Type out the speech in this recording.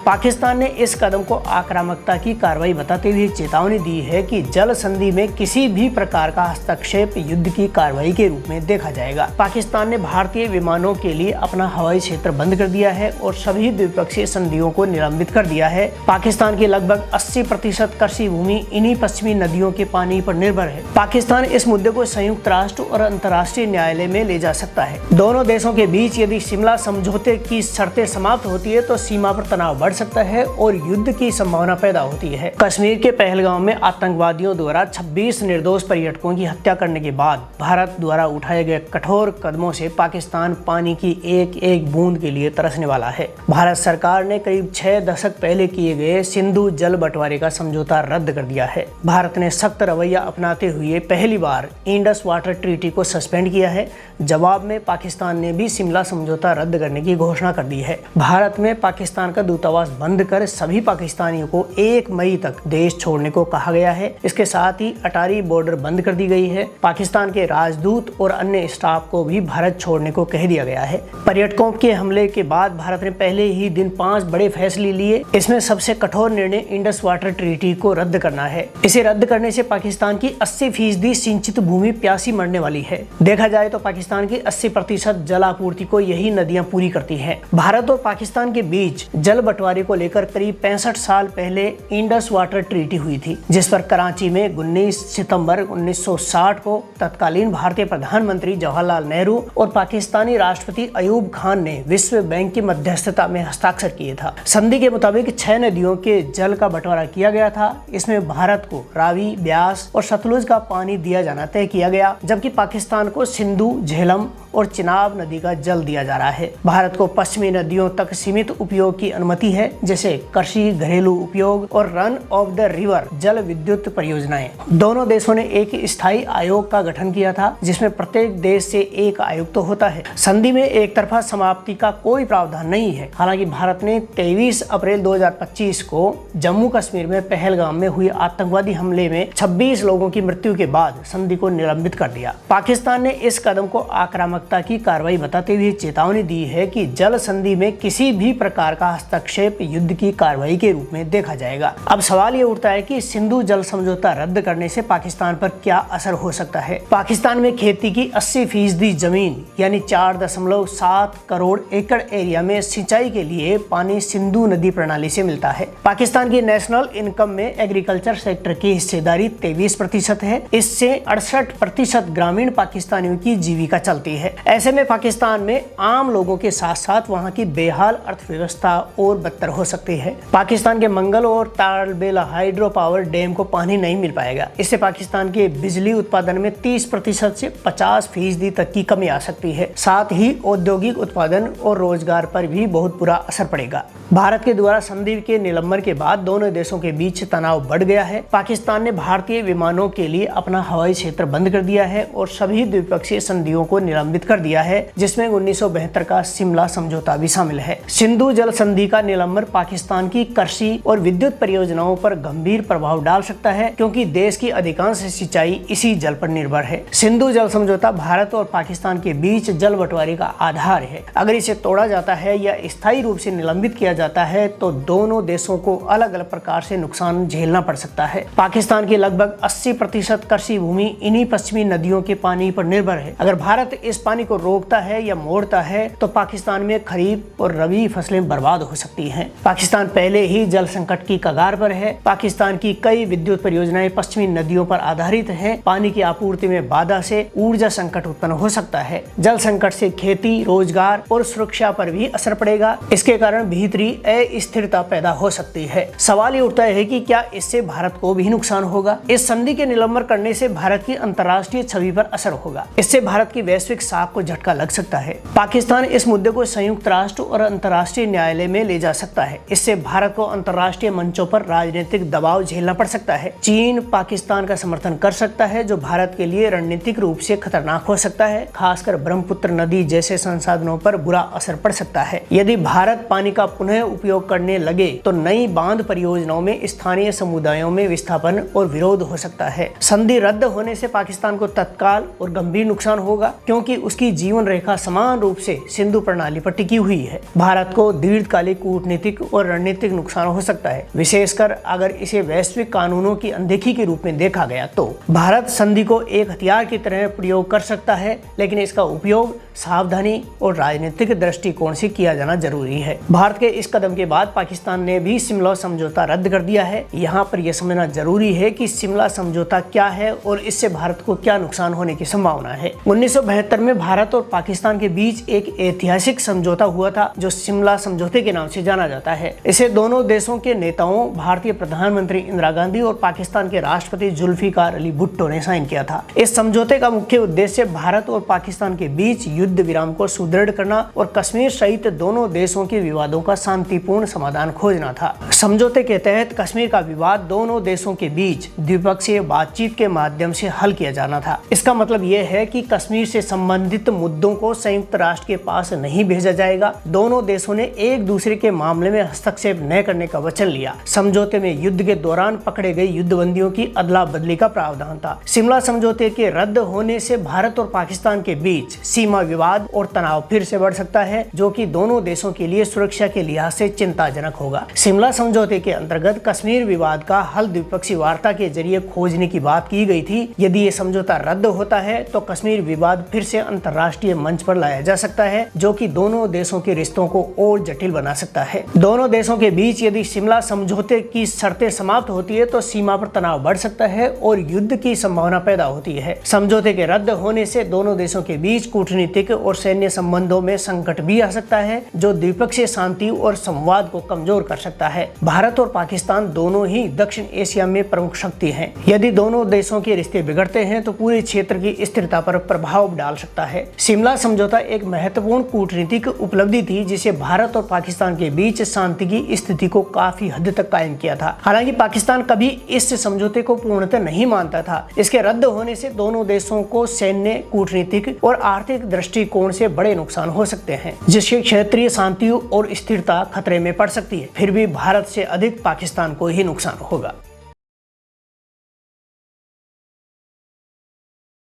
पाकिस्तान ने इस कदम को आक्रामकता की कार्रवाई बताते हुए चेतावनी दी है कि जल संधि में किसी भी प्रकार का हस्तक्षेप युद्ध की कार्रवाई के रूप में देखा जाएगा। पाकिस्तान ने भारतीय विमानों के लिए अपना हवाई क्षेत्र बंद कर दिया है और सभी द्विपक्षीय संधियों को निलंबित कर दिया है। पाकिस्तान की लगभग 80% कृषि भूमि इन्हीं पश्चिमी नदियों के पानी पर निर्भर है। पाकिस्तान इस मुद्दे को संयुक्त राष्ट्र और अंतर्राष्ट्रीय न्यायालय में ले जा सकता है। दोनों देशों के बीच यदि शिमला समझौते की शर्तें समाप्त होती है तो सीमा पर तनाव बढ़ सकता है और युद्ध की संभावना पैदा होती है। कश्मीर के पहलगाम में आतंकवादियों द्वारा 26 निर्दोष पर्यटकों की हत्या करने के बाद भारत द्वारा उठाए गए कठोर कदमों से पाकिस्तान पानी की एक एक बूंद के लिए तरसने वाला है। भारत सरकार ने करीब 6 दशक पहले किए गए सिंधु जल बंटवारे का समझौता रद्द कर दिया है। भारत ने सख्त रवैया अपनाते हुए पहली बार इंडस वाटर ट्रीटी को सस्पेंड किया है। जवाब में पाकिस्तान ने भी शिमला समझौता रद्द करने की घोषणा कर दी है। भारत में पाकिस्तान का दूतावास बंद कर सभी पाकिस्तानियों को 1 मई तक देश छोड़ने को कहा गया है। इसके साथ ही अटारी बॉर्डर बंद कर दी गई है। पाकिस्तान के राजदूत और अन्य स्टाफ को भी भारत छोड़ने को कह दिया गया है। पर्यटकों के हमले के बाद भारत ने पहले ही दिन 5 बड़े फैसले लिए। इसमें सबसे कठोर निर्णय इंडस वाटर ट्रीटी को रद्द करना है। इसे रद्द करने से पाकिस्तान की 80% सिंचित भूमि प्यासी मरने वाली है। देखा जाए तो पाकिस्तान की 80% जल आपूर्ति को यही नदियां पूरी करती हैं। भारत और पाकिस्तान के बीच जल बंटवारे को लेकर करीब 65 साल पहले इंडस वाटर ट्रीटी हुई थी, जिस पर कराची में 19 सितंबर 1960 को तत्कालीन भारतीय प्रधानमंत्री जवाहरलाल नेहरू और पाकिस्तानी राष्ट्रपति अयूब खान ने विश्व बैंक की मध्यस्थता में हस्ताक्षर किए था। संधि के मुताबिक 6 नदियों के जल का बंटवारा किया गया था। इसमें भारत को रावी, ब्यास और सतलुज का पानी दिया जाना तय किया गया, जबकि पाकिस्तान को सिंधु, झेलम और चिनाब नदी का जल दिया जा रहा है। भारत को पश्चिमी नदियों तक सीमित उपयोग की अनुमति है, जैसे कृषि, घरेलू उपयोग और रन ऑफ द रिवर जल विद्युत परियोजनाएं। दोनों देशों ने एक स्थायी आयोग का गठन किया था, जिसमें प्रत्येक देश से एक आयुक्त होता है। संधि में एक तरफा समाप्ति का कोई प्रावधान नहीं है। हालांकि भारत ने 23 अप्रैल 2025 को जम्मू कश्मीर में पहलगाम में हुए आतंकवादी हमले में 26 लोगों की मृत्यु के बाद संधि को निलंबित कर दिया। पाकिस्तान ने इस कदम को आक्रामकता की कार्रवाई बताते हुए चेतावनी दी है कि जल संधि में किसी भी प्रकार का हस्तक्षेप युद्ध की कार्रवाई के रूप में देखा जाएगा। अब सवाल ये उठता है कि सिंधु जल समझौता रद्द करने से पाकिस्तान पर क्या असर हो सकता है। पाकिस्तान में खेती की 80% जमीन यानी 4.7 करोड़ एकड़ एरिया में सिंचाई के लिए पानी सिंधु नदी प्रणाली से मिलता है। पाकिस्तान की नेशनल इनकम में एग्रीकल्चर सेक्टर की हिस्सेदारी 23% है। इससे 68% ग्रामीण पाकिस्तानियों की जीविका चलती है। ऐसे में पाकिस्तान में आम लोगों के साथ साथ वहाँ की बेहाल अर्थव्यवस्था और बदतर हो सकती है। पाकिस्तान के मंगल और तालबेला हाइड्रो पावर डैम को पानी नहीं मिल पाएगा। इससे पाकिस्तान के बिजली उत्पादन में 30% से 50% तक की कमी आ सकती है। साथ ही औद्योगिक उत्पादन और रोजगार पर भी बहुत बुरा असर पड़ेगा। भारत के द्वारा संधि के निलंबन के बाद दोनों देशों के बीच तनाव बढ़ गया है। पाकिस्तान ने भारतीय विमानों के लिए अपना हवाई क्षेत्र बंद कर दिया है और सभी द्विपक्षीय संधियों को निलंबित कर दिया है, जिसमें 1972 का शिमला समझौता भी शामिल है। सिंधु जल संधि का निलंबन पाकिस्तान की कृषि और विद्युत परियोजनाओं पर गंभीर प्रभाव डाल सकता है, क्योंकि देश की अधिकांश सिंचाई इसी जल पर निर्भर है। सिंधु जल समझौता भारत और पाकिस्तान के बीच जल बंटवारे का आधार है। अगर इसे तोड़ा जाता है या स्थायी रूप से निलंबित किया जाता है तो दोनों देशों को अलग अलग प्रकार से नुकसान झेलना पड़ सकता है। पाकिस्तान की लगभग 80% कृषि भूमि इन्हीं पश्चिमी नदियों के पानी पर निर्भर है। अगर भारत इस पानी को रोकता है या मोड़ता है तो पाकिस्तान में खरीफ और रबी फसलें बर्बाद हो सकती हैं। पाकिस्तान पहले ही जल संकट की कगार पर है। पाकिस्तान की कई विद्युत परियोजनाएं पश्चिमी नदियों पर आधारित हैं। पानी की आपूर्ति में बाधा से ऊर्जा संकट उत्पन्न हो सकता है। जल संकट से खेती, रोजगार और सुरक्षा पर भी असर पड़ेगा। इसके कारण भीतरी अस्थिरता पैदा हो सकती है। सवाल ये उठता है कि क्या इससे भारत को भी नुकसान होगा। इस संधि के निलंबन करने से भारत की अंतर्राष्ट्रीय छवि पर असर होगा। इससे भारत की वैश्विक साख को झटका लग सकता है। पाकिस्तान इस मुद्दे को संयुक्त राष्ट्र और अंतर्राष्ट्रीय न्यायालय में ले जा सकता है। इससे भारत को अंतर्राष्ट्रीय मंचों पर राजनीतिक दबाव झेलना पड़ सकता है। चीन पाकिस्तान का समर्थन कर सकता है, जो भारत के लिए रणनीतिक रूप से खतरनाक हो सकता है। खासकर ब्रह्मपुत्र नदी जैसे संसाधनों पर बुरा असर पड़ सकता है। यदि भारत पानी का पुनः उपयोग करने लगे तो नई बांध परियोजनाओं में स्थानीय समुदायों में विस्थापन और विरोध हो सकता है। संधि रद्द होने से पाकिस्तान को तत्काल और गंभीर नुकसान होगा, क्योंकि उसकी जीवन रेखा समान रूप से सिंधु प्रणाली पर टिकी हुई है। भारत को दीर्घकालिक कूटनीतिक कूटनीतिक और रणनीतिक नुकसान हो सकता है, विशेषकर अगर इसे वैश्विक कानूनों की अनदेखी के रूप में देखा गया तो। भारत संधि को एक हथियार की तरह प्रयोग कर सकता है, लेकिन इसका उपयोग सावधानी और राजनीतिक दृष्टिकोण से किया जाना जरूरी है। भारत के इस कदम के बाद पाकिस्तान ने भी शिमला समझौता रद्द कर दिया है। यहाँ पर यह समझना जरूरी है कि शिमला समझौता क्या है और इससे भारत को क्या नुकसान होने की संभावना है। 1972 में भारत और पाकिस्तान के बीच एक ऐतिहासिक समझौता हुआ था जो शिमला समझौते के नाम से जाना जाता है। इसे दोनों देशों के नेताओं, भारतीय प्रधानमंत्री इंदिरा गांधी और पाकिस्तान के राष्ट्रपति जुल्फिकार अली भुट्टो ने साइन किया था। इस समझौते का मुख्य उद्देश्य भारत और पाकिस्तान के बीच युद्ध विराम को सुदृढ़ करना और कश्मीर सहित दोनों देशों के विवादों का शांतिपूर्ण समाधान खोजना था। समझौते के तहत कश्मीर का विवाद दोनों देशों के बीच द्विपक्षीय बातचीत के माध्यम से हल किया जाना था। इसका मतलब यह है कि कश्मीर से संबंधित मुद्दों को संयुक्त राष्ट्र के पास नहीं भेजा जाएगा। दोनों देशों ने एक दूसरे के मामले में हस्तक्षेप न करने का वचन लिया। समझौते में युद्ध के दौरान पकड़े गए युद्धबंदियों की अदला बदली का प्रावधान था। शिमला समझौते के रद्द होने से भारत और पाकिस्तान के बीच सीमा विवाद और तनाव फिर से बढ़ सकता है, जो कि दोनों देशों के लिए सुरक्षा के लिहाज से चिंताजनक होगा। शिमला समझौते के अंतर्गत कश्मीर विवाद का हल द्विपक्षीय वार्ता के जरिए खोजने की बात की गई थी। यदि ये समझौता रद्द होता है तो कश्मीर विवाद फिर से अंतर्राष्ट्रीय मंच पर लाया जा सकता है, जो कि दोनों देशों के रिश्तों को और जटिल बना सकता है। दोनों देशों के बीच यदि शिमला समझौते की शर्तें समाप्त होती है तो सीमा पर तनाव बढ़ सकता है और युद्ध की संभावना पैदा होती है। समझौते के रद्द होने से दोनों देशों के बीच कूटनीतिक और सैन्य संबंधों में संकट भी आ सकता है, जो द्विपक्षीय शांति और संवाद को कमजोर कर सकता है। भारत और पाकिस्तान दोनों ही दक्षिण एशिया में प्रमुख शक्ति हैं। यदि दोनों देशों के रिश्ते बिगड़ते हैं तो पूरे क्षेत्र की स्थिरता पर प्रभाव डाल सकता है। शिमला समझौता एक महत्वपूर्ण कूटनीतिक उपलब्धि थी, जिसे भारत और पाकिस्तान के बीच शांति की स्थिति को काफी हद तक कायम किया था। हालांकि पाकिस्तान कभी इस समझौते को पूर्णतः नहीं मानता था। इसके रद्द होने से दोनों देशों को सैन्य, कूटनीतिक और आर्थिक दृष्टिकोण से बड़े नुकसान हो सकते हैं, जिससे क्षेत्रीय शांति और स्थिरता खतरे में पड़ सकती है। फिर भी भारत से अधिक पाकिस्तान को ही नुकसान होगा।